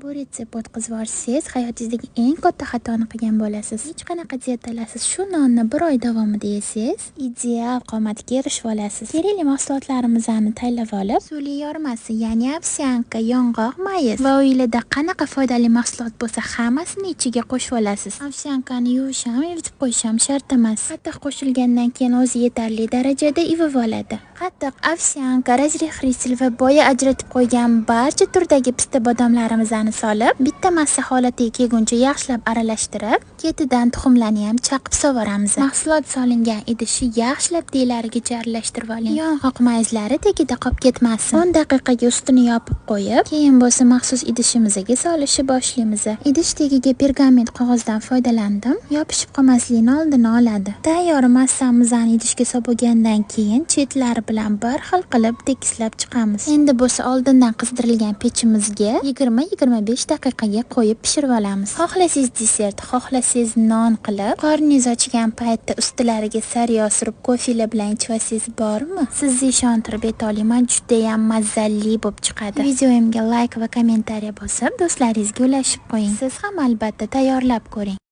Bu retsept o'tkazib yuborsangiz, hayotingizdagi eng katta xatoni qilgan bo'lasiz. Hech qanaqa dietalasiz shu nonni bir oy davomida yesangiz, ideal qomatga erishib olasiz. Kerakli mahsulotlarimizni tayyorlab olib, suli yormasi, ya'ni ovsyanka, yong'oq, mayiz va oilada qanaqa foydali mahsulot bo'lsa, hammasini ichiga qo'shib olasiz. Ovsyankani yuvish ham, yuvib qo'yish ham shart emas. Qatiq qo'shilgandan keyin o'zi yetarli darajada ivib oladi. Qatiq, ovsyanka, razrihrisil va boya ajratib qo'ygan barcha turdagi pista bodomlarimizni solib, bitta massa holatiga kelguncha yaxshilab aralashtirib, ketidan tuxumlarni ham chaqib sovuramiz. Mahsulot solingan idishni yaxshilab tezlarigacha aralashtirib oling. Yong'oq mayizlari tagida qolib ketmasin. 10 daqiqaga ustini yopib qo'yib, keyin bo'lsa maxsus idishimizga solishni boshlaymiz. Idish tagiga pergament qog'ozdan foydalandim. Yopishib qolmasligini oldini oladi. Tayyor massamizni idishga solib bo'lgandan keyin chetlari bilan bir xil qilib tekislab chiqamiz. Endi bo'lsa oldindan qizdirilgan pechimizga 20-25 daqiqaga qo'yib pishirib olamiz. Xohlasangiz desert, xohlasangiz non qilib, qorningiz ochgan paytda ustilariga sariyog' surib kofe bilan ichib olsangiz bormi? Sizni ishontirib aytaman, juda ham mazali bo'lib chiqadi. Videomga like va kommentariya bosib, do'stlaringizga ulashib qo'ying. Siz ham albatta tayyorlab ko'ring.